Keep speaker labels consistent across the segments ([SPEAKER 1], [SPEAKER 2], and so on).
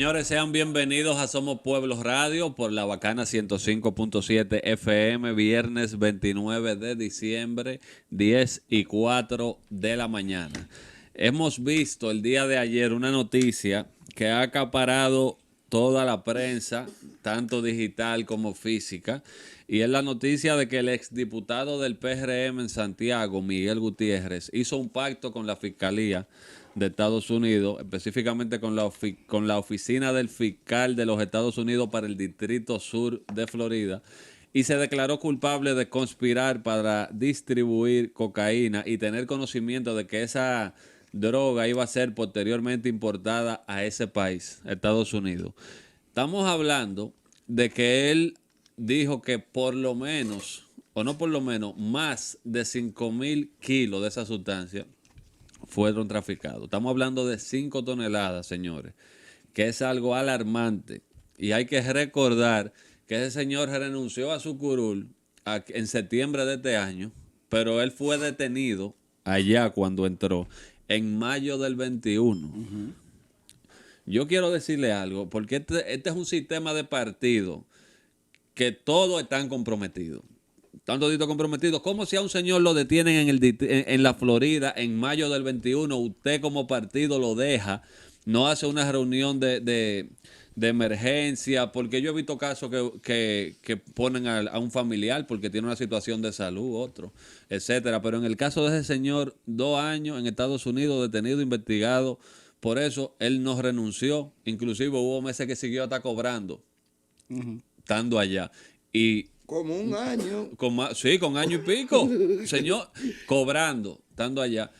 [SPEAKER 1] Señores, sean bienvenidos a Somos Pueblos Radio por la bacana 105.7 FM, viernes 29 de diciembre, 10:04 de la mañana. Hemos visto el día de ayer una noticia que ha acaparado toda la prensa, tanto digital como física, y es la noticia de que el exdiputado del PRM en Santiago, Miguel Gutiérrez, hizo un pacto con la Fiscalía de Estados Unidos, específicamente con la oficina del fiscal de los Estados Unidos para el Distrito Sur de Florida, y se declaró culpable de conspirar para distribuir cocaína y tener conocimiento de que esa droga iba a ser posteriormente importada a ese país, Estados Unidos. Estamos hablando de que él dijo que por lo menos, o no por lo menos, más de 5.000 kilos de esa sustancia fueron traficados. Estamos hablando de 5 toneladas, señores, que es algo alarmante. Y hay que recordar que ese señor renunció a su curul en septiembre de este año, pero él fue detenido allá cuando entró en mayo del 21. Yo quiero decirle algo, porque este es un sistema de partido que todos están comprometidos. Están toditos comprometidos. Como si a un señor lo detienen en la Florida en mayo del 21, usted como partido lo deja, no hace una reunión de emergencia, porque yo he visto casos que ponen a un familiar porque tiene una situación de salud, otro, etcétera. Pero en el caso de ese señor, 2 años en Estados Unidos, detenido, investigado, por eso él no renunció. Inclusive hubo meses que siguió hasta cobrando, estando allá. Y
[SPEAKER 2] como un año.
[SPEAKER 1] Sí, con año y pico, señor, cobrando, estando allá.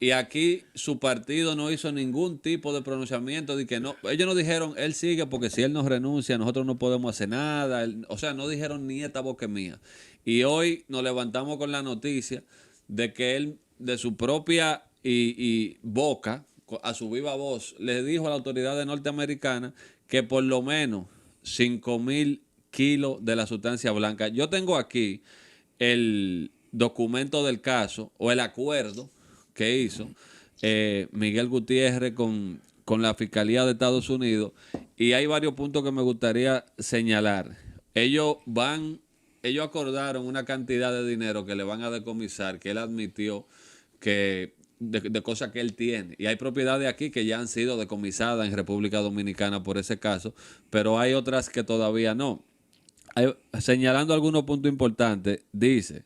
[SPEAKER 1] Y aquí su partido no hizo ningún tipo de pronunciamiento de que no. Ellos no dijeron, él sigue porque si él nos renuncia, nosotros no podemos hacer nada. O sea, no dijeron ni esta boca mía. Y hoy nos levantamos con la noticia de que él, de su propia y boca, a su viva voz, le dijo a la autoridad norteamericana que por lo menos 5.000 kilos de la sustancia blanca. Yo tengo aquí el documento del caso o el acuerdo que hizo Miguel Gutiérrez con la Fiscalía de Estados Unidos, y hay varios puntos que me gustaría señalar. Ellos acordaron una cantidad de dinero que le van a decomisar, que él admitió que de cosas que él tiene. Y hay propiedades aquí que ya han sido decomisadas en República Dominicana por ese caso, pero hay otras que todavía no. Señalando algunos puntos importantes, dice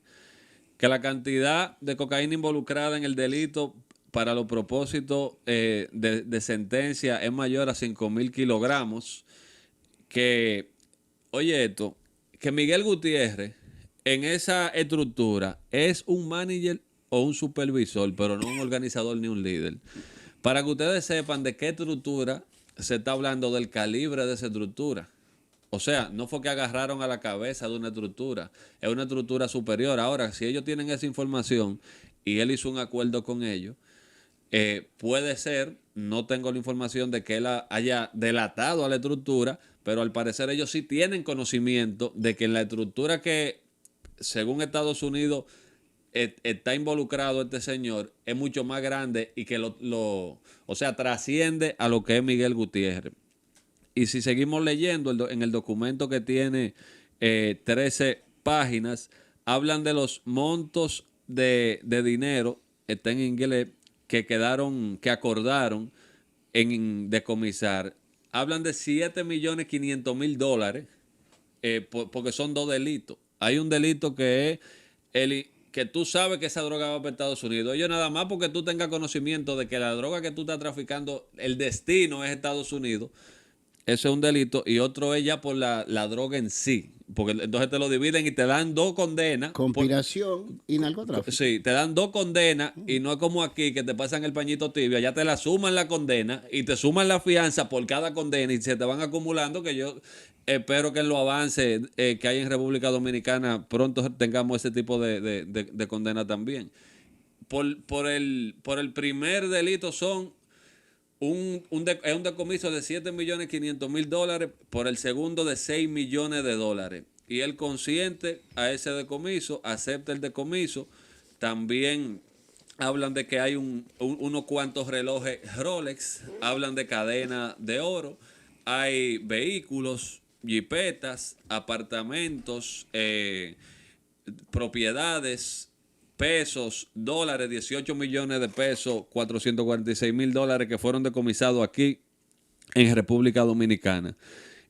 [SPEAKER 1] que la cantidad de cocaína involucrada en el delito para los propósitos de sentencia es mayor a 5.000 kilogramos. Que, oye esto, que Miguel Gutiérrez en esa estructura es un manager o un supervisor, pero no un organizador ni un líder. Para que ustedes sepan de qué estructura se está hablando, del calibre de esa estructura. O sea, no fue que agarraron a la cabeza de una estructura, es una estructura superior. Ahora, si ellos tienen esa información y él hizo un acuerdo con ellos, puede ser, no tengo la información de que él haya delatado a la estructura, pero al parecer ellos sí tienen conocimiento de que en la estructura que, según Estados Unidos, está involucrado este señor, es mucho más grande y que o sea, trasciende a lo que es Miguel Gutiérrez. Y si seguimos leyendo en el documento que tiene 13 páginas, hablan de los montos de dinero, está en inglés, que acordaron en decomisar. Hablan de 7.500.000 dólares, porque son 2 delitos. Hay un delito que es que tú sabes que esa droga va para Estados Unidos. Ellos nada más porque tú tengas conocimiento de que la droga que tú estás traficando, el destino es Estados Unidos. Eso es un delito, y otro es ya por la droga en sí, porque entonces te lo dividen y te dan 2 condenas.
[SPEAKER 2] Conspiración y narcotráfico.
[SPEAKER 1] Sí, te dan 2 condenas, y no es como aquí que te pasan el pañito tibio, ya te la suman la condena y te suman la fianza por cada condena y se te van acumulando, que yo espero que en los avances que hay en República Dominicana pronto tengamos ese tipo de condena también. Por el primer delito son es un decomiso de 7.500.000 dólares, por el segundo de 6 millones de dólares. Y él, consciente a ese decomiso, acepta el decomiso. También hablan de que hay unos cuantos relojes Rolex, hablan de cadena de oro, hay vehículos, jipetas, apartamentos, propiedades, pesos, dólares, 18 millones de pesos, 446,000 dólares que fueron decomisados aquí en República Dominicana.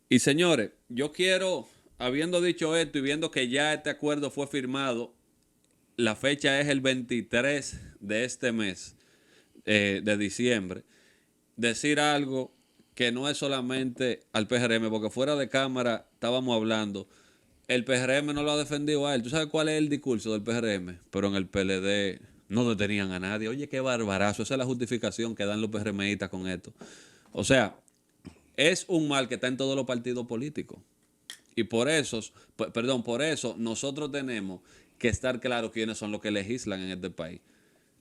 [SPEAKER 1] Y señores, yo quiero, habiendo dicho esto y viendo que ya este acuerdo fue firmado, la fecha es el 23 de este mes, de diciembre, decir algo que no es solamente al PRM, porque fuera de cámara estábamos hablando, el PRM no lo ha defendido a él. ¿Tú sabes cuál es el discurso del PRM? Pero en el PLD no detenían a nadie. Oye, qué barbarazo. Esa es la justificación que dan los PRMistas con esto. O sea, es un mal que está en todos los partidos políticos. Y por eso, por eso nosotros tenemos que estar claros quiénes son los que legislan en este país.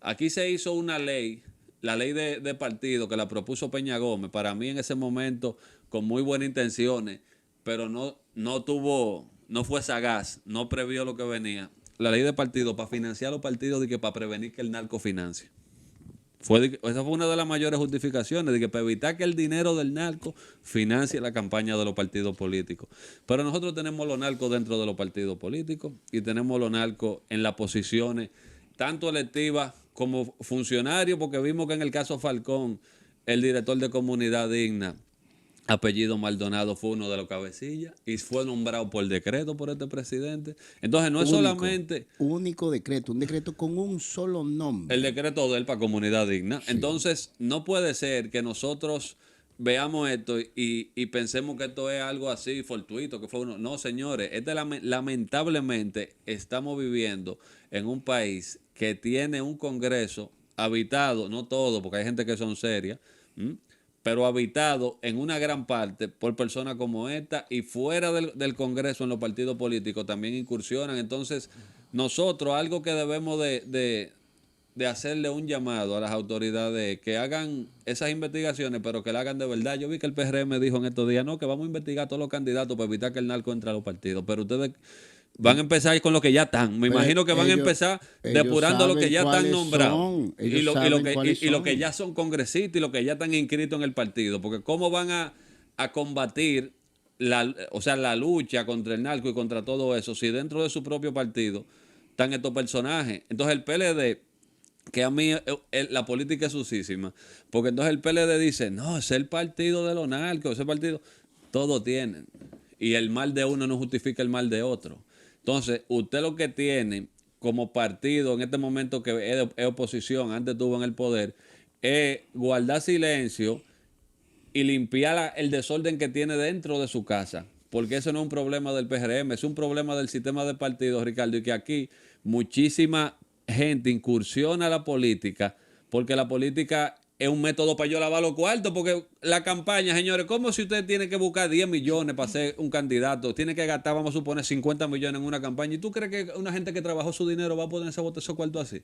[SPEAKER 1] Aquí se hizo una ley, la ley de partido que la propuso Peña Gómez, para mí en ese momento con muy buenas intenciones, pero no fue sagaz, no previó lo que venía. La ley de partido para financiar los partidos y que para prevenir que el narco financie. Esa fue una de las mayores justificaciones, de que para evitar que el dinero del narco financie la campaña de los partidos políticos. Pero nosotros tenemos los narcos dentro de los partidos políticos y tenemos los narcos en las posiciones tanto electivas como funcionarios, porque vimos que en el caso Falcón, el director de Comunidad Digna, apellido Maldonado, fue uno de los cabecillas y fue nombrado por decreto por este presidente. Entonces no es solamente
[SPEAKER 2] único decreto, un decreto con un solo nombre.
[SPEAKER 1] el decreto de él para Comunidad Digna. Sí. Entonces no puede ser que nosotros veamos esto y pensemos que esto es algo así fortuito, que fue uno. No, señores, lamentablemente estamos viviendo en un país que tiene un Congreso habitado, no todo, porque hay gente que son serias, pero habitado en una gran parte por personas como esta, y fuera del Congreso, en los partidos políticos, también incursionan. Entonces, nosotros, algo que debemos de hacerle un llamado a las autoridades, que hagan esas investigaciones, pero que la hagan de verdad. Yo vi que el PRM dijo en estos días, no, que vamos a investigar a todos los candidatos para evitar que el narco entre a los partidos, pero ustedes van a empezar con lo que ya están. Me imagino que van a empezar depurando lo que ya están nombrados. Y lo que ya son congresistas y lo que ya están inscritos en el partido. Porque cómo van a combatir la lucha contra el narco y contra todo eso si dentro de su propio partido están estos personajes. Entonces el PLD, que a mí la política es sucísima, porque entonces el PLD dice, no, es el partido de los narcos, ese partido, todo tienen. Y el mal de uno no justifica el mal de otro. Entonces, usted lo que tiene como partido en este momento, que es oposición, antes estuvo en el poder, es guardar silencio y limpiar el desorden que tiene dentro de su casa. Porque eso no es un problema del PRM, es un problema del sistema de partidos, Ricardo, y que aquí muchísima gente incursiona a la política, porque la política es un método para yo lavar los cuartos, porque la campaña, señores, ¿cómo si usted tiene que buscar 10 millones para ser un candidato? Tiene que gastar, vamos a suponer, 50 millones en una campaña. ¿Y tú crees que una gente que trabajó su dinero va a ponerse a botar esos cuartos así?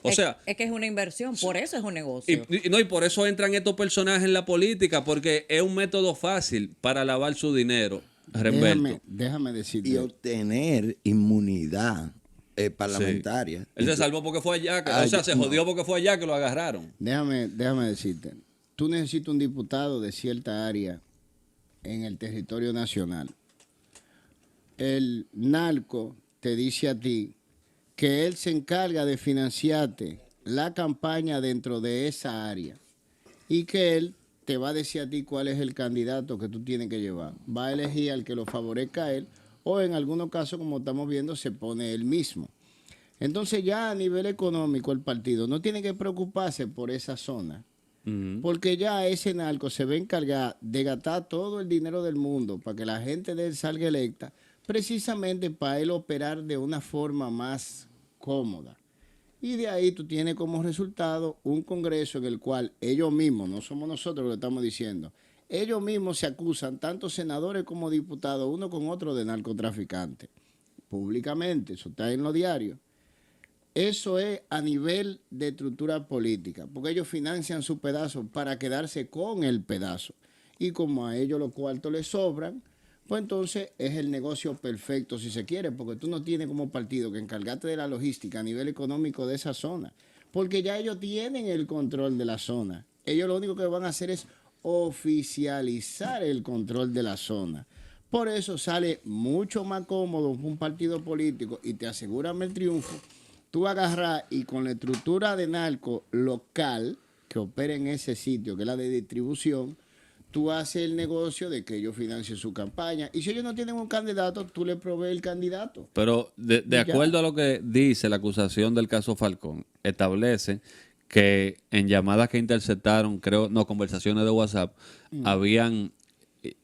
[SPEAKER 3] Es que es una inversión, por eso es un negocio.
[SPEAKER 1] Y por eso entran estos personajes en la política, porque es un método fácil para lavar su dinero.
[SPEAKER 2] Déjame decirte.
[SPEAKER 4] Y obtener inmunidad parlamentaria.
[SPEAKER 1] Sí. Él se salvó porque fue allá, se jodió porque fue allá que lo agarraron.
[SPEAKER 2] Déjame decirte. Tú necesitas un diputado de cierta área en el territorio nacional. El narco te dice a ti que él se encarga de financiarte la campaña dentro de esa área y que él te va a decir a ti cuál es el candidato que tú tienes que llevar. Va a elegir al que lo favorezca a él, o en algunos casos, como estamos viendo, se pone él mismo. Entonces ya a nivel económico el partido no tiene que preocuparse por esa zona, porque ya ese narco se va a encargar de gastar todo el dinero del mundo para que la gente de él salga electa, precisamente para él operar de una forma más cómoda. Y de ahí tú tienes como resultado un Congreso en el cual ellos mismos, no somos nosotros lo que estamos diciendo, ellos mismos se acusan, tanto senadores como diputados, uno con otro, de narcotraficantes. Públicamente, eso está en los diarios. Eso es a nivel de estructura política, porque ellos financian su pedazo para quedarse con el pedazo. Y como a ellos los cuartos les sobran, pues entonces es el negocio perfecto, si se quiere, porque tú no tienes como partido que encargarte de la logística a nivel económico de esa zona, porque ya ellos tienen el control de la zona. Ellos lo único que van a hacer es oficializar el control de la zona. Por eso sale mucho más cómodo un partido político y te aseguran el triunfo. Tú agarras y con la estructura de narco local que opera en ese sitio, que es la de distribución, tú haces el negocio de que ellos financien su campaña. Y si ellos no tienen un candidato, tú le provees el candidato.
[SPEAKER 1] Pero de acuerdo a lo que dice la acusación del caso Falcón, establece que en llamadas que interceptaron, conversaciones de WhatsApp, habían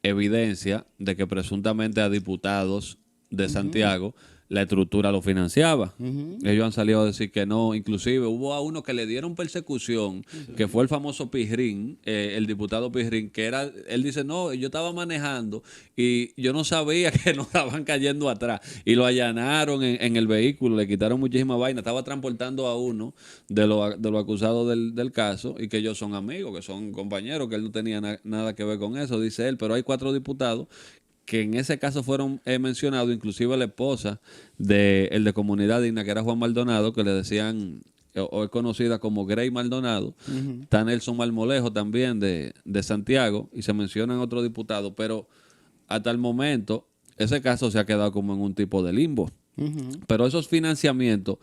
[SPEAKER 1] evidencia de que presuntamente a diputados de Santiago la estructura lo financiaba. Ellos han salido a decir que no. Inclusive hubo a uno que le dieron persecución, que fue el famoso Pijrín, el diputado Pijrín, que él dice, no, yo estaba manejando y yo no sabía que nos estaban cayendo atrás. Y lo allanaron en el vehículo, le quitaron muchísima vaina. Estaba transportando a uno de los acusados del caso y que ellos son amigos, que son compañeros, que él no tenía nada que ver con eso, dice él. Pero hay 4 diputados que en ese caso fueron mencionados, inclusive la esposa el de Comunidad Digna, que era Juan Maldonado, que le decían, o es conocida como Grey Maldonado. Está Nelson Marmolejo también de Santiago, y se mencionan otros diputados, pero hasta el momento ese caso se ha quedado como en un tipo de limbo. Pero esos financiamientos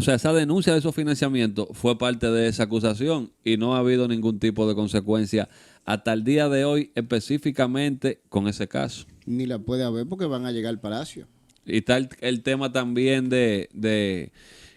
[SPEAKER 1] esa denuncia de esos financiamientos fue parte de esa acusación y no ha habido ningún tipo de consecuencia hasta el día de hoy específicamente con ese caso.
[SPEAKER 2] Ni la puede haber porque van a llegar al palacio.
[SPEAKER 1] Y está el tema también de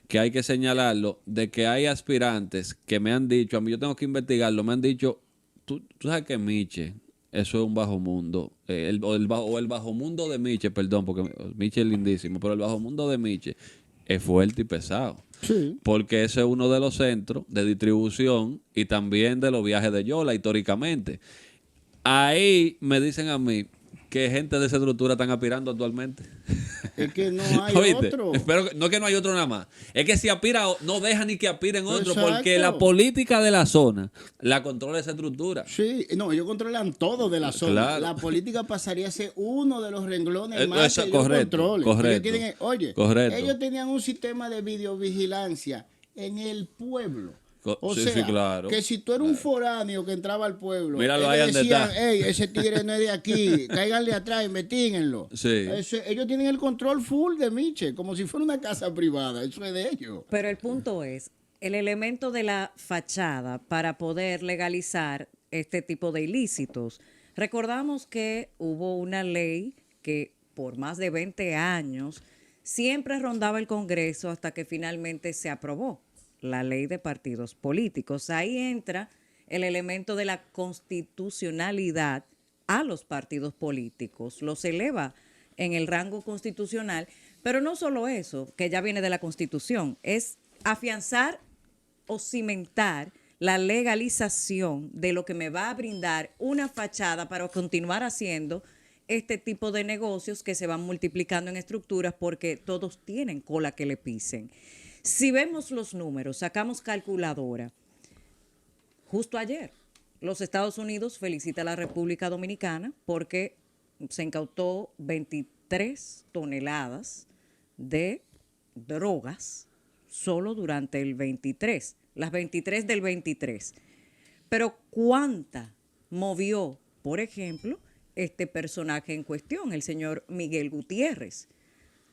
[SPEAKER 1] que hay que señalarlo, de que hay aspirantes que me han dicho, a mí yo tengo que investigarlo, me han dicho, tú sabes que Miche, eso es un bajo mundo, el bajo mundo de Miche, perdón, porque Miche es lindísimo, pero el bajo mundo de Miche es fuerte y pesado.
[SPEAKER 2] Sí.
[SPEAKER 1] Porque ese es uno de los centros de distribución y también de los viajes de Yola históricamente. Ahí me dicen a mí que gente de esa estructura están aspirando actualmente.
[SPEAKER 2] Es que no hay
[SPEAKER 1] ¿Oíste?
[SPEAKER 2] otro.
[SPEAKER 1] No es que no hay otro nada más. Es que si aspira, no deja ni que aspiren otro,
[SPEAKER 2] Exacto.
[SPEAKER 1] porque la política de la zona la controla esa estructura.
[SPEAKER 2] Sí, no, ellos controlan todo de la zona.
[SPEAKER 1] Claro.
[SPEAKER 2] La política pasaría a ser uno de los renglones más
[SPEAKER 1] Eso,
[SPEAKER 2] que ellos controlen.
[SPEAKER 1] correcto.
[SPEAKER 2] Ellos tenían un sistema de videovigilancia en el pueblo. O
[SPEAKER 1] Sí,
[SPEAKER 2] sea,
[SPEAKER 1] sí, claro.
[SPEAKER 2] que si tú eres un foráneo que entraba al pueblo,
[SPEAKER 1] Míralo ahí
[SPEAKER 2] ellos
[SPEAKER 1] donde
[SPEAKER 2] decían,
[SPEAKER 1] está.
[SPEAKER 2] hey, ese tigre no es de aquí, cáiganle atrás, investíguenlo.
[SPEAKER 1] Sí.
[SPEAKER 2] Ellos tienen el control full de Miche, como si fuera una casa privada, eso es de ellos.
[SPEAKER 3] Pero el punto es, el elemento de la fachada para poder legalizar este tipo de ilícitos. Recordamos que hubo una ley que por más de 20 años siempre rondaba el Congreso hasta que finalmente se aprobó la ley de partidos políticos. Ahí entra el elemento de la constitucionalidad a los partidos políticos, los eleva en el rango constitucional, pero no solo eso, que ya viene de la Constitución, es afianzar o cimentar la legalización de lo que me va a brindar una fachada para continuar haciendo este tipo de negocios que se van multiplicando en estructuras porque todos tienen cola que le pisen. Si vemos los números, sacamos calculadora. Justo ayer, los Estados Unidos felicita a la República Dominicana porque se incautó 23 toneladas de drogas solo durante el 23, las 23 del 23. Pero ¿cuánta movió, por ejemplo, este personaje en cuestión, el señor Miguel Gutiérrez?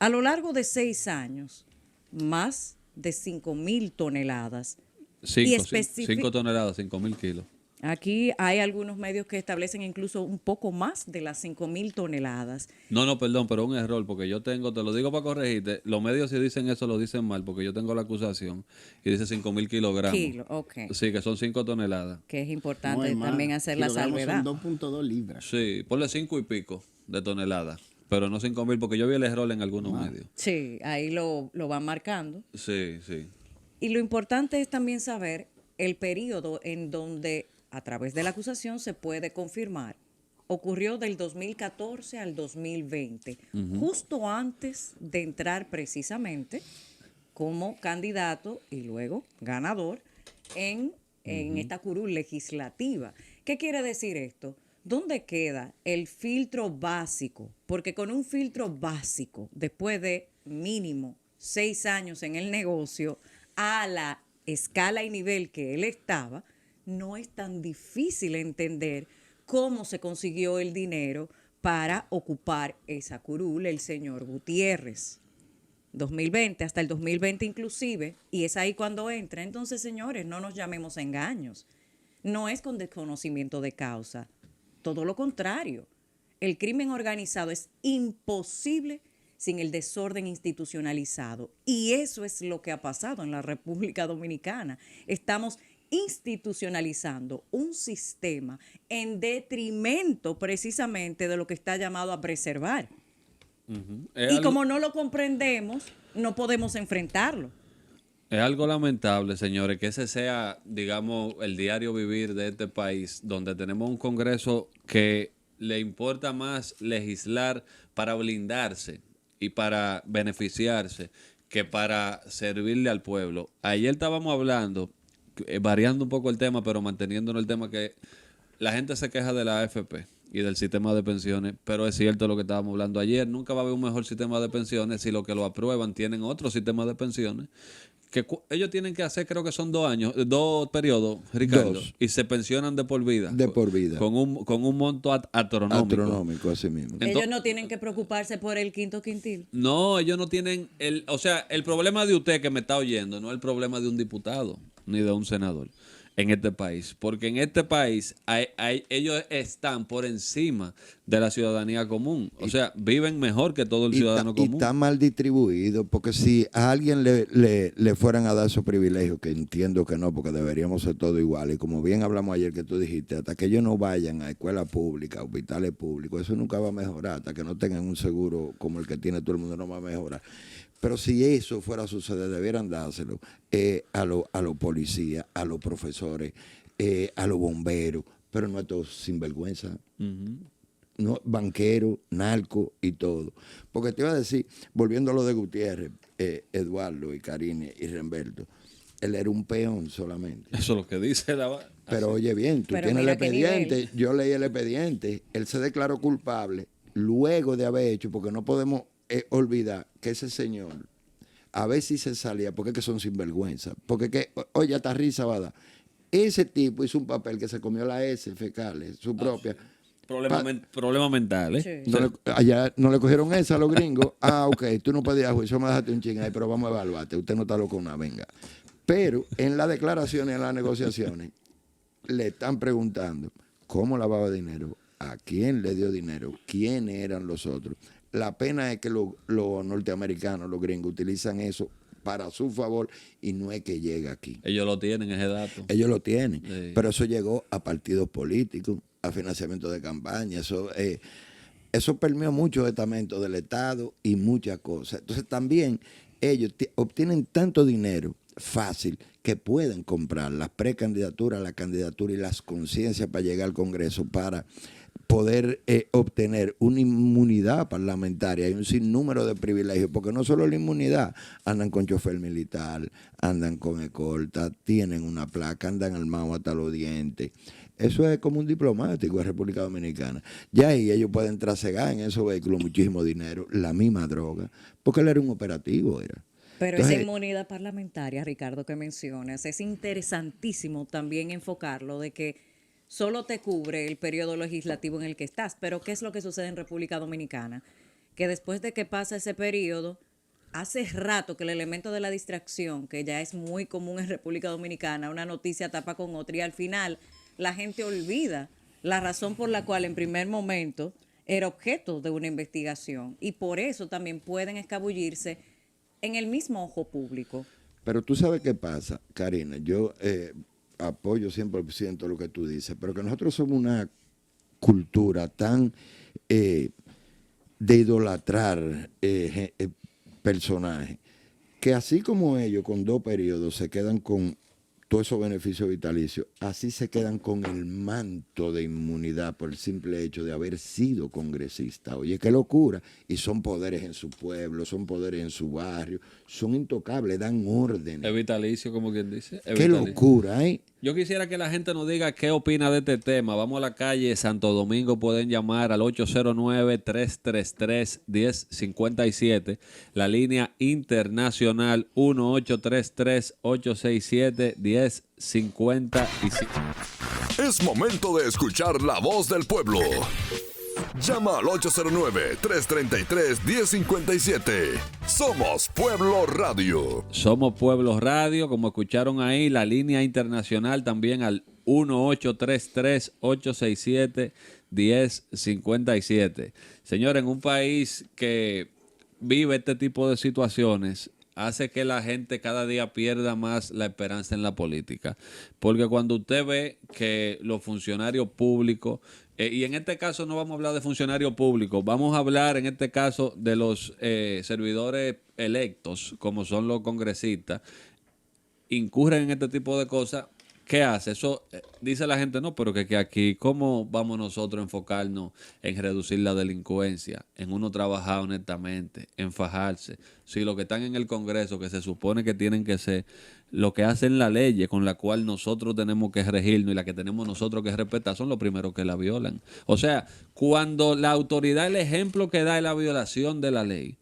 [SPEAKER 3] A lo largo de 6 años, más de 5,000 toneladas.
[SPEAKER 1] 5 toneladas, 5,000 kilos.
[SPEAKER 3] Aquí hay algunos medios que establecen incluso un poco más de las 5,000 toneladas.
[SPEAKER 1] No, perdón, pero un error, porque yo tengo, te lo digo para corregirte, los medios si dicen eso lo dicen mal, porque yo tengo la acusación y dice 5,000 kilogramos.
[SPEAKER 3] Ok.
[SPEAKER 1] Sí, que son 5 toneladas.
[SPEAKER 3] Que es importante
[SPEAKER 2] No es más.
[SPEAKER 3] también hacer la
[SPEAKER 2] Kilogramos
[SPEAKER 3] salvedad.
[SPEAKER 2] son 2.2 libras.
[SPEAKER 1] Sí, ponle 5 y pico de toneladas, pero no 5,000, porque yo vi el error en algunos medios.
[SPEAKER 3] Sí, ahí lo van marcando.
[SPEAKER 1] Sí.
[SPEAKER 3] Y lo importante es también saber el periodo en donde, a través de la acusación, se puede confirmar. Ocurrió del 2014 al 2020, justo antes de entrar precisamente como candidato y luego ganador en esta curul legislativa. ¿Qué quiere decir esto? ¿Dónde queda el filtro básico? Porque con un filtro básico, después de mínimo 6 años en el negocio, a la escala y nivel que él estaba, no es tan difícil entender cómo se consiguió el dinero para ocupar esa curul el señor Gutiérrez. 2020, hasta el 2020 inclusive, y es ahí cuando entra. Entonces, señores, no nos llamemos a engaños. No es con desconocimiento de causa, todo lo contrario. El crimen organizado es imposible sin el desorden institucionalizado. Y eso es lo que ha pasado en la República Dominicana. Estamos institucionalizando un sistema en detrimento precisamente de lo que está llamado a preservar. Y como no lo comprendemos, no podemos enfrentarlo.
[SPEAKER 1] Es algo lamentable, señores, que ese sea, digamos, el diario vivir de este país, donde tenemos un Congreso que le importa más legislar para blindarse y para beneficiarse que para servirle al pueblo. Ayer estábamos hablando, variando un poco el tema, pero manteniéndonos el tema que la gente se queja de la AFP y del sistema de pensiones, pero es cierto lo que estábamos hablando ayer, nunca va a haber un mejor sistema de pensiones si los que lo aprueban tienen otro sistema de pensiones, que ellos tienen que hacer, creo que son 2 años, 2 periodos, Ricardo,
[SPEAKER 4] 2.
[SPEAKER 1] Y se pensionan de por vida.
[SPEAKER 4] De por vida.
[SPEAKER 1] Con un monto astronómico.
[SPEAKER 4] Astronómico, así mismo.
[SPEAKER 3] Ellos no tienen que preocuparse por el quinto quintil.
[SPEAKER 1] No, ellos no tienen o sea, el problema de usted que me está oyendo no es el problema de un diputado ni de un senador en este país, porque en este país ellos están por encima de la ciudadanía común, o sea, viven mejor que todo el ciudadano
[SPEAKER 4] Y
[SPEAKER 1] común.
[SPEAKER 4] está mal distribuido, porque si a alguien le fueran a dar esos privilegios, que entiendo que no, porque deberíamos ser todos iguales, y como bien hablamos ayer que tú dijiste, hasta que ellos no vayan a escuelas públicas, a hospitales públicos, eso nunca va a mejorar, hasta que no tengan un seguro como el que tiene todo el mundo, no va a mejorar. Pero si eso fuera a suceder, debieran dárselo a los policías, a los profesores, a los bomberos, pero no a todos sinvergüenza. No, banqueros, narcos y todo. Porque te iba a decir, volviendo a lo de Gutiérrez, Eduardo y Karine y Remberto, él era un peón solamente.
[SPEAKER 1] Eso es lo que dice la...
[SPEAKER 4] Pero oye bien, tú
[SPEAKER 3] Pero
[SPEAKER 4] tienes el
[SPEAKER 3] mira qué
[SPEAKER 4] expediente,
[SPEAKER 3] nivel.
[SPEAKER 4] yo leí el expediente, él se declaró culpable luego de haber hecho, porque no podemos olvidar que ese señor a ver si se salía, porque es que son sinvergüenza, porque que, oye, hasta risa va a dar. Ese tipo hizo un papel que se comió la S fecales, su propia.
[SPEAKER 1] Problema mental, ¿eh?
[SPEAKER 3] Sí.
[SPEAKER 4] Allá no le cogieron esa a los gringos. Ok, tú no podías juicio, me dejaste un ching ahí, pero vamos a evaluarte. Usted no está loco una, venga. Pero en las declaraciones, en las negociaciones, le están preguntando cómo lavaba dinero, a quién le dio dinero, quiénes eran los otros. La pena es que los norteamericanos, los gringos, utilizan eso para su favor y no es que llegue aquí.
[SPEAKER 1] Ellos lo tienen, ese dato.
[SPEAKER 4] Ellos lo tienen,
[SPEAKER 1] Sí.
[SPEAKER 4] pero eso llegó a partidos políticos, a financiamiento de campaña, eso permeó muchos estamentos del Estado y muchas cosas. Entonces también ellos obtienen tanto dinero fácil que pueden comprar las precandidaturas, la candidatura y las conciencias para llegar al Congreso, para poder obtener una inmunidad parlamentaria y un sinnúmero de privilegios, porque no solo la inmunidad, andan con chofer militar, andan con escolta, tienen una placa, andan armados hasta los dientes. Eso es como un diplomático de República Dominicana. Ya ahí ellos pueden trasegar en esos vehículos muchísimo dinero, la misma droga, porque él era un operativo, era.
[SPEAKER 3] Pero
[SPEAKER 4] Entonces,
[SPEAKER 3] esa inmunidad parlamentaria, Ricardo, que mencionas, es interesantísimo también enfocarlo de que solo te cubre el periodo legislativo en el que estás. Pero ¿qué es lo que sucede en República Dominicana? Que después de que pasa ese periodo, hace rato que el elemento de la distracción, que ya es muy común en República Dominicana, una noticia tapa con otra y al final la gente olvida la razón por la cual en primer momento era objeto de una investigación y por eso también pueden escabullirse en el mismo ojo público.
[SPEAKER 4] pero tú sabes qué pasa, Karina, yo apoyo 100% lo que tú dices, pero que nosotros somos una cultura tan de idolatrar personajes, que así como ellos con 2 periodos se quedan con todos esos beneficios vitalicios, así se quedan con el manto de inmunidad por el simple hecho de haber sido congresista. Oye, qué locura. Y son poderes en su pueblo, son poderes en su barrio, son intocables, dan órdenes.
[SPEAKER 1] Es vitalicio, como quien dice. Es
[SPEAKER 4] Qué
[SPEAKER 1] vitalicio.
[SPEAKER 4] locura, ¿eh?
[SPEAKER 1] Yo quisiera que la gente nos diga qué opina de este tema. Vamos a la calle Santo Domingo, pueden llamar al 809-333-1057, la línea internacional 1833-867-1057.
[SPEAKER 5] Es momento de escuchar la voz del pueblo. Llama al 809-333-1057. Somos Pueblo Radio.
[SPEAKER 1] Somos Pueblo Radio, como escucharon ahí, la línea internacional también al 1833-867-1057. Señores, en un país que vive este tipo de situaciones, hace que la gente cada día pierda más la esperanza en la política. Porque cuando usted ve que los funcionarios públicos, y en este caso no vamos a hablar de funcionarios públicos, vamos a hablar en este caso de los servidores electos, como son los congresistas, incurren en este tipo de cosas. ¿Qué hace? Eso dice la gente, no, pero que aquí, ¿cómo vamos nosotros a enfocarnos en reducir la delincuencia, en uno trabajar honestamente, en fajarse? Si los que están en el Congreso, que se supone que tienen que ser lo que hacen la ley con la cual nosotros tenemos que regirnos y la que tenemos nosotros que respetar, son los primeros que la violan. O sea, cuando la autoridad, el ejemplo que da es la violación de la ley,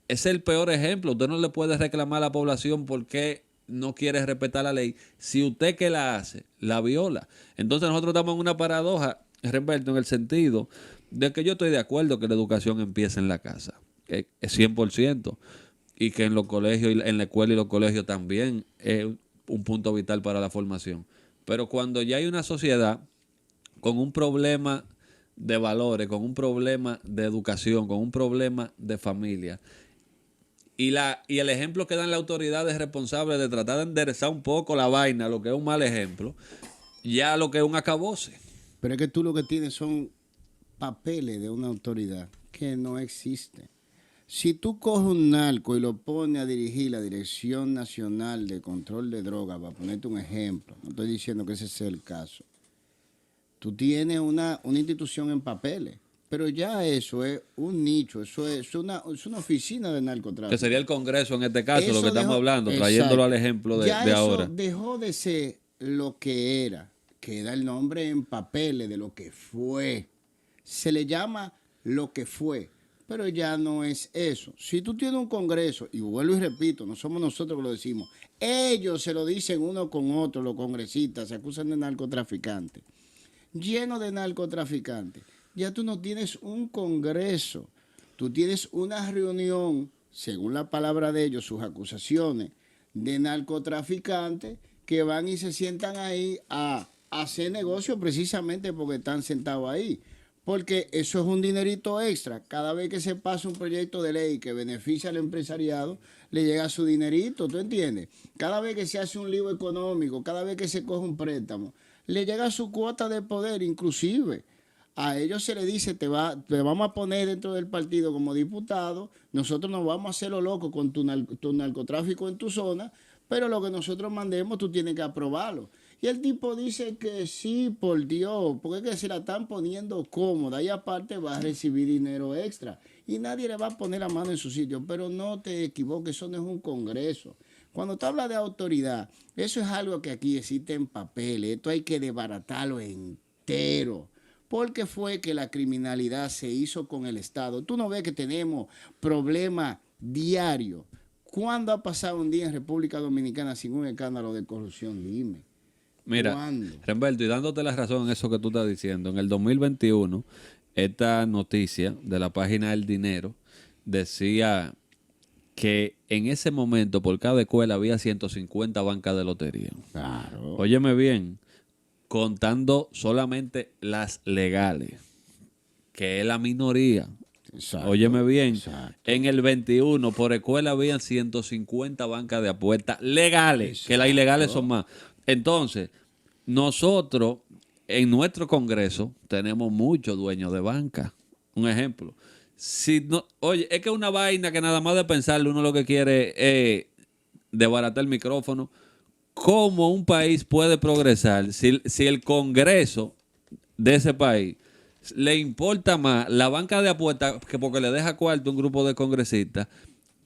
[SPEAKER 1] es el peor ejemplo. Usted no le puede reclamar a la población porque no quiere respetar la ley, si usted que la hace, la viola. Entonces nosotros estamos en una paradoja, Remberto, en el sentido de que yo estoy de acuerdo que la educación empiece en la casa, es 100%, y que en los colegios, en la escuela y los colegios también es un punto vital para la formación. Pero cuando ya hay una sociedad con un problema de valores, con un problema de educación, con un problema de familia, y el ejemplo que dan las autoridades responsables de tratar de enderezar un poco la vaina, lo que es un mal ejemplo, ya lo que es un acabose.
[SPEAKER 2] Pero es que tú lo que tienes son papeles de una autoridad que no existe. Si tú coges un narco y lo pones a dirigir la Dirección Nacional de Control de Drogas, para ponerte un ejemplo, no estoy diciendo que ese sea el caso, tú tienes una institución en papeles. Pero ya eso es un nicho, eso es una oficina de narcotráfico.
[SPEAKER 1] Que sería el Congreso en este caso,
[SPEAKER 2] Eso
[SPEAKER 1] lo que estamos
[SPEAKER 2] dejó-
[SPEAKER 1] hablando,
[SPEAKER 2] Exacto.
[SPEAKER 1] trayéndolo al ejemplo de
[SPEAKER 2] Ya eso
[SPEAKER 1] ahora.
[SPEAKER 2] dejó de ser lo que era, que da el nombre en papeles de lo que fue. Se le llama lo que fue, pero ya no es eso. Si tú tienes un Congreso, y vuelvo y repito, no somos nosotros que lo decimos, ellos se lo dicen uno con otro, los congresistas, se acusan de narcotraficantes, lleno de narcotraficantes. Ya tú no tienes un Congreso, tú tienes una reunión, según la palabra de ellos, sus acusaciones de narcotraficantes que van y se sientan ahí a hacer negocio precisamente porque están sentados ahí. Porque eso es un dinerito extra. Cada vez que se pasa un proyecto de ley que beneficia al empresariado, le llega su dinerito, ¿tú entiendes? Cada vez que se hace un lío económico, cada vez que se coge un préstamo, le llega su cuota de poder, inclusive. A ellos se les dice, te vamos a poner dentro del partido como diputado, nosotros nos vamos a hacer lo loco con tu narcotráfico en tu zona, pero lo que nosotros mandemos tú tienes que aprobarlo. Y el tipo dice que sí, por Dios, porque es que se la están poniendo cómoda y aparte va a recibir dinero extra. Y nadie le va a poner la mano en su sitio, pero no te equivoques, eso no es un Congreso. Cuando tú hablas de autoridad, eso es algo que aquí existe en papel, esto hay que desbaratarlo entero. Porque fue que la criminalidad se hizo con el Estado. Tú no ves que tenemos problemas diarios. ¿Cuándo ha pasado un día en República Dominicana sin un escándalo de corrupción? Dime.
[SPEAKER 1] Mira,
[SPEAKER 2] ¿Cuándo?
[SPEAKER 1] Remberto, y dándote la razón en eso que tú estás diciendo, en el 2021, esta noticia de la página El Dinero decía que en ese momento por cada escuela había 150 bancas de lotería.
[SPEAKER 2] Claro.
[SPEAKER 1] Óyeme bien, contando solamente las legales, que es la minoría.
[SPEAKER 2] Exacto.
[SPEAKER 1] Óyeme bien,
[SPEAKER 2] Exacto.
[SPEAKER 1] en el 21 por escuela habían 150 bancas de apuestas legales, que las ilegales son más. Entonces, nosotros en nuestro Congreso tenemos muchos dueños de banca. Un ejemplo. Si no, oye, es que una vaina que nada más de pensarlo uno lo que quiere es desbaratar el micrófono. ¿Cómo un país puede progresar si el Congreso de ese país le importa más la banca de apuestas que porque le deja cuarto a un grupo de congresistas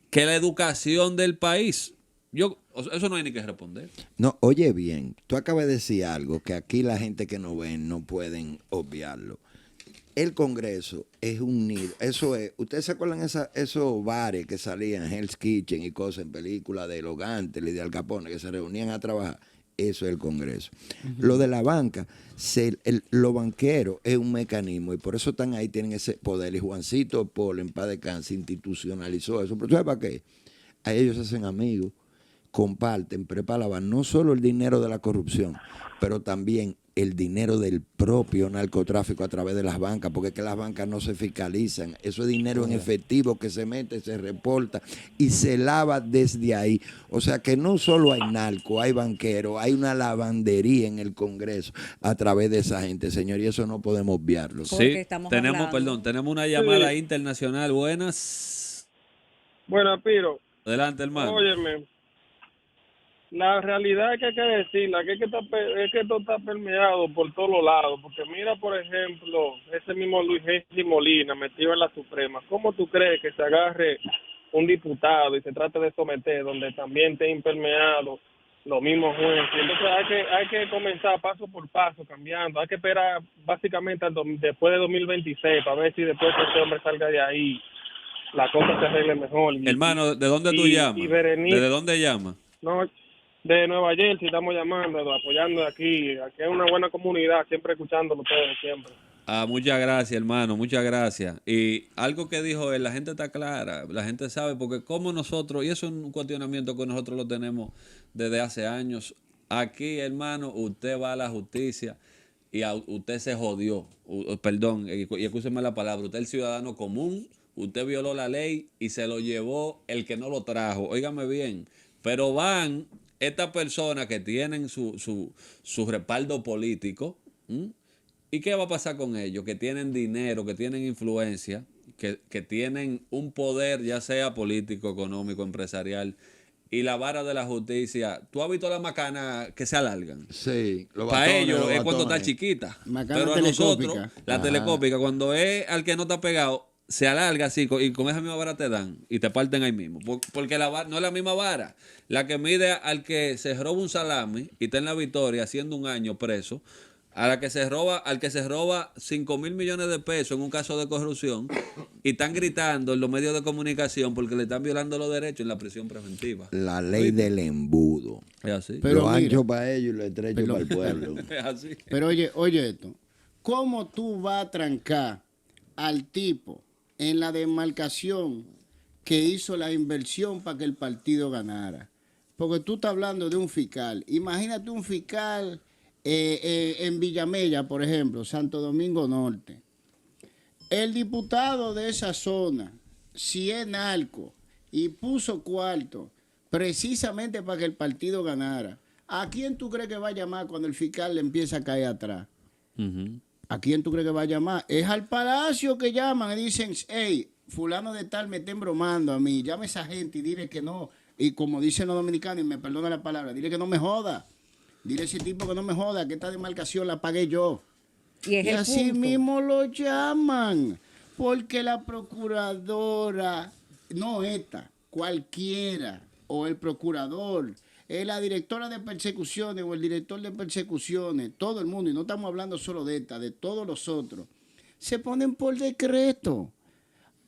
[SPEAKER 1] que la educación del país. Eso no hay ni que responder.
[SPEAKER 4] No, oye bien, tú acabas de decir algo que aquí la gente que no ven no pueden obviarlo. El Congreso es un nido. Eso es, ¿ustedes se acuerdan esos bares que salían, Hell's Kitchen y cosas en películas de Los Gantel y de Al Capone, que se reunían a trabajar? Eso es el Congreso. Lo de la banca, los banqueros es un mecanismo y por eso están ahí, tienen ese poder. Y Juancito Polo, en paz descanse, institucionalizó eso. Pero ¿tú sabes para qué? A ellos se hacen amigos, comparten, preparaban no solo el dinero de la corrupción, pero también el dinero del propio narcotráfico a través de las bancas, porque es que las bancas no se fiscalizan. Eso es dinero en efectivo que se mete, se reporta y se lava desde ahí. O sea que no solo hay narco, hay banqueros, hay una lavandería en el Congreso a través de esa gente, señor, y eso no podemos obviarlo.
[SPEAKER 3] Porque
[SPEAKER 1] Sí,
[SPEAKER 3] estamos
[SPEAKER 1] tenemos,
[SPEAKER 3] hablando.
[SPEAKER 1] perdón, tenemos una llamada internacional. Buenas.
[SPEAKER 6] Bueno, Piro,
[SPEAKER 1] Adelante, hermano.
[SPEAKER 6] óyeme, la realidad es que hay que decirla, que es que esto está permeado por todos los lados, porque mira, por ejemplo, ese mismo Luis Henry Molina metido en la Suprema. ¿Cómo tú crees que se agarre un diputado y se trate de someter donde también esté impermeado los mismos jueces? Entonces hay que comenzar paso por paso, cambiando. Hay que esperar básicamente después de 2026 para ver si después que este hombre salga de ahí, la cosa se arregle mejor.
[SPEAKER 1] Hermano, ¿de dónde tú llamas?
[SPEAKER 6] Y Berenice,
[SPEAKER 1] ¿Desde dónde llamas?
[SPEAKER 6] no, de Nueva Jersey estamos llamando, apoyando aquí. Aquí es una buena comunidad, siempre escuchándolo ustedes, siempre.
[SPEAKER 1] Muchas gracias, hermano, muchas gracias. Y algo que dijo él, la gente está clara, la gente sabe, porque como nosotros, y eso es un cuestionamiento que nosotros lo tenemos desde hace años, aquí, hermano, usted va a la justicia y usted se jodió, perdón, y escúcheme la palabra, usted es el ciudadano común, usted violó la ley y se lo llevó el que no lo trajo, óigame bien, pero van estas personas que tienen su respaldo político, ¿m? ¿Y qué va a pasar con ellos? Que tienen dinero, que tienen influencia, que tienen un poder, ya sea político, económico, empresarial, y la vara de la justicia. ¿Tú has visto las macanas que se alargan?
[SPEAKER 4] Sí, los
[SPEAKER 1] Para
[SPEAKER 4] batones,
[SPEAKER 1] ellos
[SPEAKER 4] los
[SPEAKER 1] es cuando está
[SPEAKER 4] batones.
[SPEAKER 1] chiquita.
[SPEAKER 2] Macana
[SPEAKER 1] Pero a
[SPEAKER 2] telescópica.
[SPEAKER 1] nosotros, la
[SPEAKER 2] Ajá.
[SPEAKER 1] telescópica, cuando es al que no está pegado, se alarga así y con esa misma vara te dan y te parten ahí mismo. Porque la vara no es la misma vara. La que mide al que se roba un salami y está en la Victoria haciendo un año preso, al que se roba 5,000 millones de pesos en un caso de corrupción y están gritando en los medios de comunicación porque le están violando los derechos en la prisión preventiva.
[SPEAKER 4] La ley del embudo.
[SPEAKER 1] Es así.
[SPEAKER 2] Pero
[SPEAKER 4] lo
[SPEAKER 2] mira,
[SPEAKER 4] ancho para ellos y lo estrecho para el pueblo.
[SPEAKER 1] Es así.
[SPEAKER 2] Pero oye esto, ¿cómo tú vas a trancar al tipo en la demarcación que hizo la inversión para que el partido ganara? Porque tú estás hablando de un fiscal. Imagínate un fiscal en Villamella, por ejemplo, Santo Domingo Norte. El diputado de esa zona, si es narco y puso cuarto precisamente para que el partido ganara, ¿a quién tú crees que va a llamar cuando el fiscal le empieza a caer atrás?
[SPEAKER 1] Ujú.
[SPEAKER 2] ¿A quién tú crees que va a llamar? Es al Palacio que llaman y dicen, hey, fulano de tal me estén bromando a mí, llame a esa gente y dile que no. Y como dicen los dominicanos, y me perdona la palabra, dile que no me joda. Dile a ese tipo que no me joda, que esta demarcación la pagué yo.
[SPEAKER 3] Y es
[SPEAKER 2] Y
[SPEAKER 3] el
[SPEAKER 2] así
[SPEAKER 3] punto.
[SPEAKER 2] mismo lo llaman, porque la procuradora, no esta, cualquiera, o el procurador, la directora de persecuciones o el director de persecuciones, todo el mundo, y no estamos hablando solo de esta, de todos los otros, se ponen por decreto.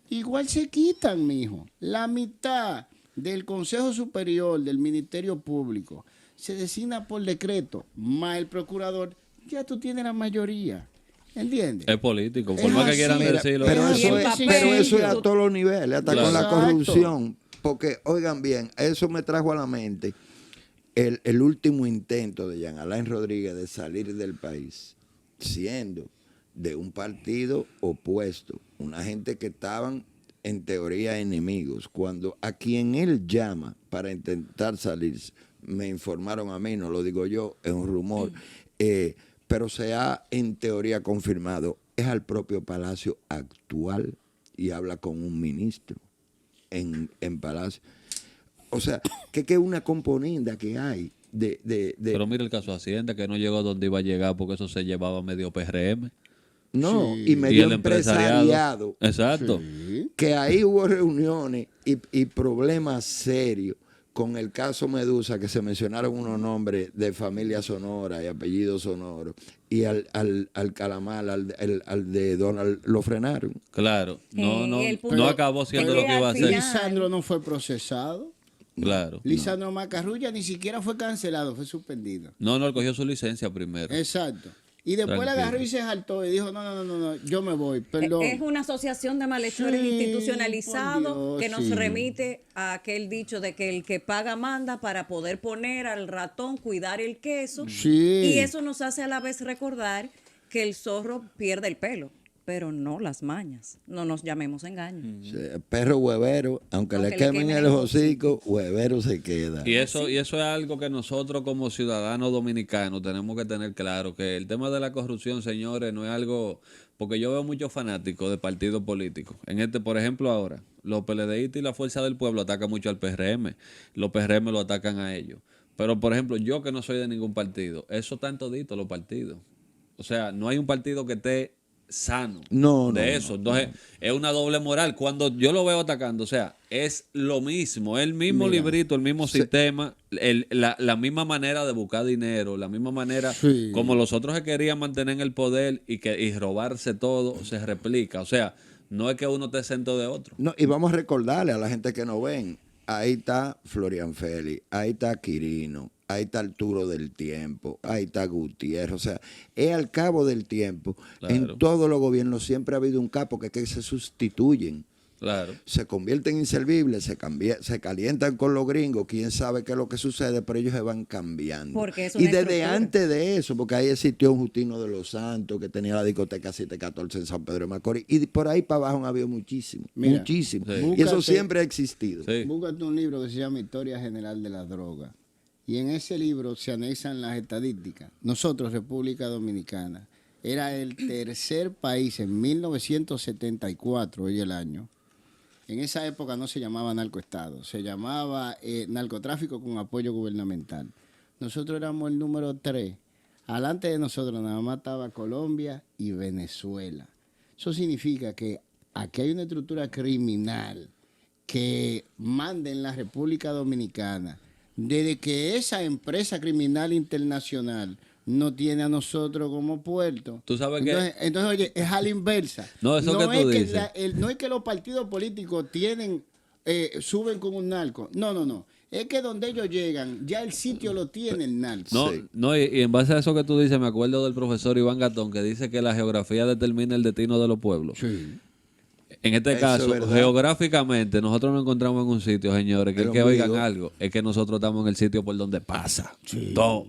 [SPEAKER 2] Igual se quitan, mijo. La mitad del Consejo Superior del Ministerio Público se designa por decreto, más el procurador, ya tú tienes la mayoría. ¿Entiendes?
[SPEAKER 1] Es político, por
[SPEAKER 2] Es
[SPEAKER 1] más que
[SPEAKER 2] así,
[SPEAKER 1] quieran
[SPEAKER 2] mira,
[SPEAKER 1] decirlo.
[SPEAKER 4] Pero
[SPEAKER 3] Y
[SPEAKER 4] eso,
[SPEAKER 3] el
[SPEAKER 4] es,
[SPEAKER 3] papel,
[SPEAKER 4] pero eso es a
[SPEAKER 3] tú-
[SPEAKER 4] todos los niveles, hasta con la
[SPEAKER 2] Exacto.
[SPEAKER 4] corrupción. Porque, oigan bien, eso me trajo a la mente el último intento de Jean Alain Rodríguez de salir del país, siendo de un partido opuesto, una gente que estaban en teoría enemigos, cuando a quien él llama para intentar salirse, me informaron a mí, no lo digo yo, es un rumor, pero se ha en teoría confirmado, es al propio Palacio actual y habla con un ministro en Palacio. O sea, que es una componenda que hay de
[SPEAKER 1] Pero mira el caso de Hacienda, que no llegó donde iba a llegar porque eso se llevaba medio PRM.
[SPEAKER 4] No,
[SPEAKER 2] Sí.
[SPEAKER 4] y
[SPEAKER 1] Y
[SPEAKER 4] medio
[SPEAKER 1] el empresariado.
[SPEAKER 4] empresariado.
[SPEAKER 1] Exacto.
[SPEAKER 2] Sí.
[SPEAKER 4] Que ahí hubo reuniones y problemas serios con el caso Medusa, que se mencionaron unos nombres de familia sonora y apellidos sonoros, y al Calamar, al de Donald, lo frenaron.
[SPEAKER 1] Claro. No,
[SPEAKER 3] Y
[SPEAKER 1] no,
[SPEAKER 3] el punto
[SPEAKER 1] no acabó siendo
[SPEAKER 3] es
[SPEAKER 1] lo
[SPEAKER 3] que
[SPEAKER 1] que iba a
[SPEAKER 3] al
[SPEAKER 1] ser.
[SPEAKER 3] final-
[SPEAKER 2] Lisandro no fue procesado.
[SPEAKER 1] Claro.
[SPEAKER 2] Lisandro Macarrulla ni siquiera fue cancelado, fue suspendido.
[SPEAKER 1] No, él cogió su licencia primero.
[SPEAKER 2] Exacto. Y después la
[SPEAKER 1] Tranquilo.
[SPEAKER 2] agarró y se saltó y dijo, no, yo me voy, perdón.
[SPEAKER 3] Es una asociación de malhechores
[SPEAKER 2] Sí,
[SPEAKER 3] institucionalizado
[SPEAKER 2] por Dios,
[SPEAKER 3] que nos
[SPEAKER 2] sí.
[SPEAKER 3] remite a aquel dicho de que el que paga manda para poder poner al ratón, cuidar el queso.
[SPEAKER 2] Sí.
[SPEAKER 3] Y eso nos hace a la vez recordar que el zorro pierde el pelo, pero no las mañas. No nos llamemos engaño.
[SPEAKER 4] O sea, perro huevero, aunque le quemen el hocico, huevero se queda.
[SPEAKER 1] Y eso es algo que nosotros como ciudadanos dominicanos tenemos que tener claro, que el tema de la corrupción, señores, no es algo, porque yo veo muchos fanáticos de partidos políticos. Por ejemplo, ahora, los PLDistas y la Fuerza del Pueblo atacan mucho al PRM, los PRM lo atacan a ellos. Pero, por ejemplo, yo que no soy de ningún partido, eso están toditos los partidos. O sea, no hay un partido que esté sano de eso. Entonces, es una doble moral. Cuando yo lo veo atacando, o sea, es lo mismo, el mismo librito, el mismo sistema, la misma manera de buscar dinero, la misma manera
[SPEAKER 2] Sí.
[SPEAKER 1] como los otros se querían mantener en el poder y robarse todo, se replica. O sea, no es que uno esté exento de otro.
[SPEAKER 4] No, y vamos a recordarle a la gente que nos ven, ahí está Florian Félix, ahí está Quirino, ahí está Arturo del Tiempo, ahí está Gutiérrez. O sea, es al cabo del tiempo.
[SPEAKER 1] Claro.
[SPEAKER 4] En todos los gobiernos siempre ha habido un capo que se sustituyen.
[SPEAKER 1] Claro.
[SPEAKER 4] Se convierten inservibles, se calientan con los gringos, quién sabe qué es lo que sucede, pero ellos se van cambiando.
[SPEAKER 3] Porque es
[SPEAKER 4] y
[SPEAKER 3] una
[SPEAKER 4] desde
[SPEAKER 3] estructura.
[SPEAKER 4] antes de eso, porque ahí existió un Justino de los Santos que tenía la discoteca 714 en San Pedro de Macorís, y por ahí para abajo han habido muchísimo,
[SPEAKER 2] Mira,
[SPEAKER 4] muchísimo.
[SPEAKER 1] sí.
[SPEAKER 4] Y eso
[SPEAKER 2] Búscate-
[SPEAKER 4] siempre ha existido.
[SPEAKER 1] Sí.
[SPEAKER 2] Búscate un libro que se llama Historia General de la Droga. Y en ese libro se anexan las estadísticas. Nosotros, República Dominicana, era el tercer país en 1974, hoy el año. En esa época no se llamaba narcoestado, se llamaba narcotráfico con apoyo gubernamental. Nosotros éramos el número 3. Alante de nosotros nada más estaba Colombia y Venezuela. Eso significa que aquí hay una estructura criminal que manda en la República Dominicana, desde que esa empresa criminal internacional no tiene a nosotros como puerto.
[SPEAKER 1] Tú sabes que-
[SPEAKER 2] Entonces, oye, es a la inversa.
[SPEAKER 1] No, eso que tú
[SPEAKER 2] es
[SPEAKER 1] dices.
[SPEAKER 2] no es que los partidos políticos suben con un narco. No. Es que donde ellos llegan, ya el sitio lo tiene el narco.
[SPEAKER 1] No,
[SPEAKER 4] Sí.
[SPEAKER 1] no, y en base a eso que tú dices, me acuerdo del profesor Iván Gatón que dice que la geografía determina el destino de los pueblos.
[SPEAKER 2] Sí.
[SPEAKER 1] En este
[SPEAKER 4] Eso
[SPEAKER 1] caso,
[SPEAKER 4] es verdad.
[SPEAKER 1] geográficamente, nosotros nos encontramos en un sitio, señores, que
[SPEAKER 4] El
[SPEAKER 1] es que oigan
[SPEAKER 4] ombligo.
[SPEAKER 1] algo, es que nosotros estamos en el sitio por donde pasa todo.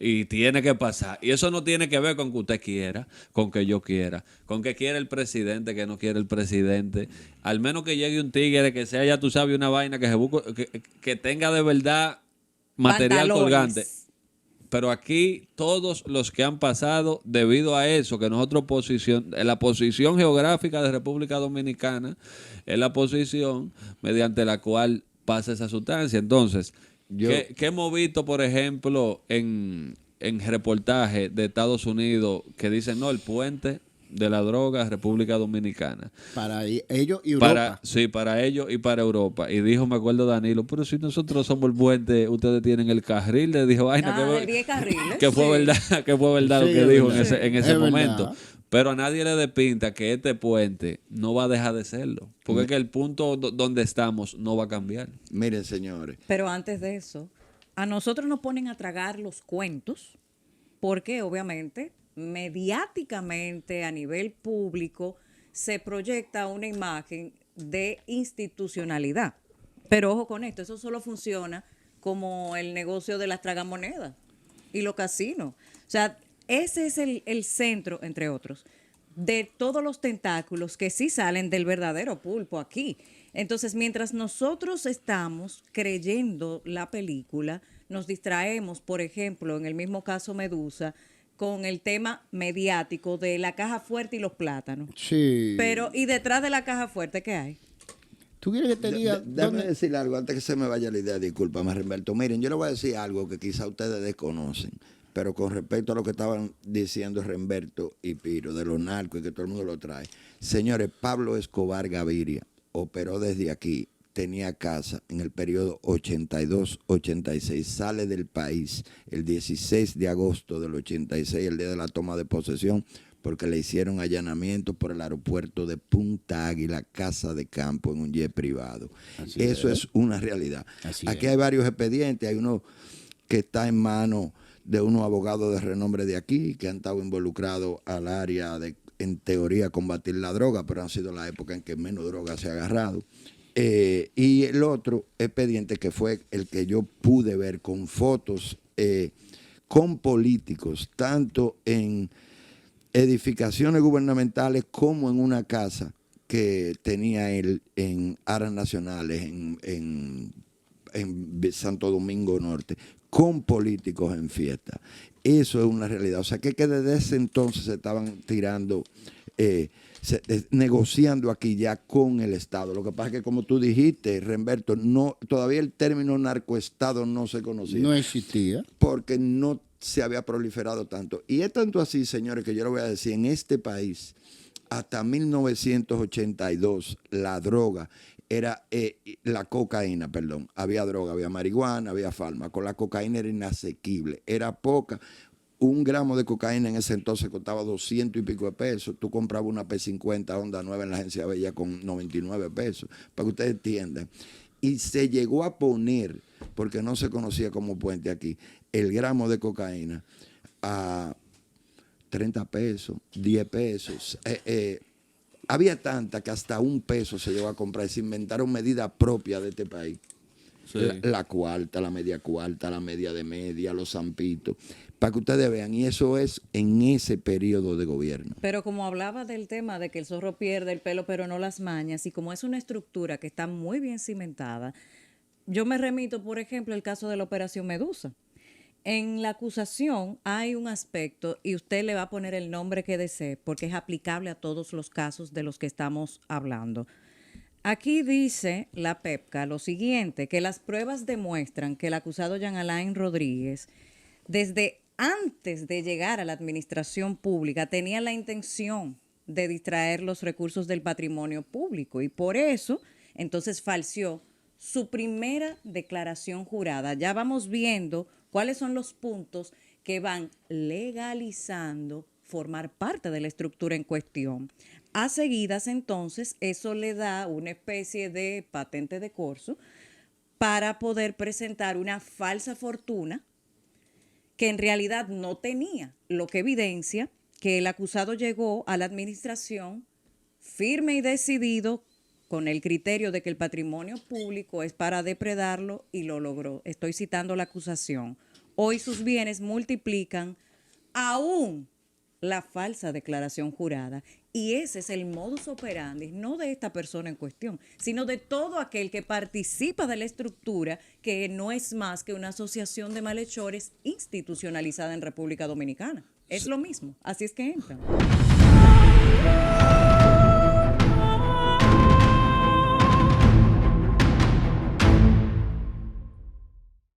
[SPEAKER 1] Y tiene que pasar. Y eso no tiene que ver con que usted quiera, con que yo quiera, con que quiera el presidente, que no quiere el presidente. Al menos que llegue un tigre, que sea, ya tú sabes, una vaina que se busque, que tenga de verdad material
[SPEAKER 3] Pantalones.
[SPEAKER 1] colgante. Pero aquí todos los que han pasado debido a eso, que nosotros la posición geográfica de República Dominicana es la posición mediante la cual pasa esa sustancia. Entonces, ¿qué hemos visto, por ejemplo, en reportajes de Estados Unidos que dicen, no, el puente de la droga, República Dominicana?
[SPEAKER 2] Para ellos y Europa.
[SPEAKER 1] Para ellos y para Europa. Y dijo, me acuerdo Danilo, pero si nosotros somos el puente, ustedes tienen el carril. Le dijo, vaina,
[SPEAKER 3] De 10 carriles.
[SPEAKER 1] que fue verdad, que fue verdad
[SPEAKER 2] Sí,
[SPEAKER 1] lo que
[SPEAKER 2] es
[SPEAKER 1] dijo
[SPEAKER 2] verdad.
[SPEAKER 1] en ese
[SPEAKER 2] Es
[SPEAKER 1] momento.
[SPEAKER 2] verdad.
[SPEAKER 1] Pero a nadie le despinta que este puente no va a dejar de serlo. Porque es que el punto donde estamos no va a cambiar.
[SPEAKER 4] Miren, señores,
[SPEAKER 3] Pero antes de eso, a nosotros nos ponen a tragar los cuentos porque obviamente mediáticamente a nivel público se proyecta una imagen de institucionalidad. Pero ojo con esto, eso solo funciona como el negocio de las tragamonedas y los casinos. O sea, ese es el centro, entre otros, de todos los tentáculos que sí salen del verdadero pulpo aquí. Entonces, mientras nosotros estamos creyendo la película, nos distraemos, por ejemplo, en el mismo caso Medusa, con el tema mediático de la caja fuerte y los plátanos.
[SPEAKER 2] Sí.
[SPEAKER 3] Pero, ¿y detrás de la caja fuerte qué hay?
[SPEAKER 2] ¿Tú quieres que te diga
[SPEAKER 4] déjame
[SPEAKER 2] dónde?
[SPEAKER 4] decir algo antes que se me vaya la idea, discúlpame, Humberto. Miren, yo le voy a decir algo que quizá ustedes desconocen, Pero con respecto a lo que estaban diciendo Remberto y Piro, de los narcos y que todo el mundo lo trae. Señores, Pablo Escobar Gaviria operó desde aquí, tenía casa en el periodo 82-86, sale del país el 16 de agosto del 86, el día de la toma de posesión, porque le hicieron allanamiento por el aeropuerto de Punta Águila, casa de campo en un jet privado. Eso es una realidad. Aquí hay varios expedientes, hay uno que está en manos de unos abogados de renombre de aquí, que han estado involucrados al área de, en teoría, combatir la droga, pero han sido la época en que menos droga se ha agarrado. Y el otro expediente, que fue el que yo pude ver con fotos, con políticos, tanto en edificaciones gubernamentales como en una casa que tenía él en Aras Nacionales, en Santo Domingo Norte, con políticos en fiesta. Eso es una realidad. O sea, que desde ese entonces se estaban tirando, negociando aquí ya con el Estado. Lo que pasa es que, como tú dijiste, Remberto, no, todavía el término narcoestado no se conocía.
[SPEAKER 2] No existía.
[SPEAKER 4] Porque no se había proliferado tanto. Y es tanto así, señores, que yo le voy a decir, en este país, hasta 1982, la droga era la cocaína, perdón. Había droga, había marihuana, había fármaco. La cocaína era inasequible, era poca. Un gramo de cocaína en ese entonces costaba 200 y pico de pesos. Tú comprabas una P50 Honda nueva en la agencia Bella con 99 pesos, para que ustedes entiendan. Y se llegó a poner, porque no se conocía como puente aquí, el gramo de cocaína a 30 pesos, 10 pesos. Había tanta que hasta $1 se llegó a comprar. Se inventaron medidas propias de este país. Sí. La cuarta, la media de media, los zampitos, para que ustedes vean. Y eso es en ese periodo de gobierno.
[SPEAKER 3] Pero como hablaba del tema de que el zorro pierde el pelo pero no las mañas, y como es una estructura que está muy bien cimentada, yo me remito, por ejemplo, al caso de la Operación Medusa. En la acusación hay un aspecto, y usted le va a poner el nombre que desee, porque es aplicable a todos los casos de los que estamos hablando. Aquí dice la PEPCA lo siguiente, que las pruebas demuestran que el acusado Jean Alain Rodríguez, desde antes de llegar a la administración pública, tenía la intención de distraer los recursos del patrimonio público, y por eso entonces falseó su primera declaración jurada. Ya vamos viendo cuáles son los puntos que van legalizando formar parte de la estructura en cuestión. A seguidas, entonces, eso le da una especie de patente de corso para poder presentar una falsa fortuna que en realidad no tenía, lo que evidencia que el acusado llegó a la administración firme y decidido con el criterio de que el patrimonio público es para depredarlo, y lo logró. Estoy citando la acusación. Hoy sus bienes multiplican aún la falsa declaración jurada. Y ese es el modus operandi, no de esta persona en cuestión, sino de todo aquel que participa de la estructura, que no es más que una asociación de malhechores institucionalizada en República Dominicana. Es lo mismo, así es que entran.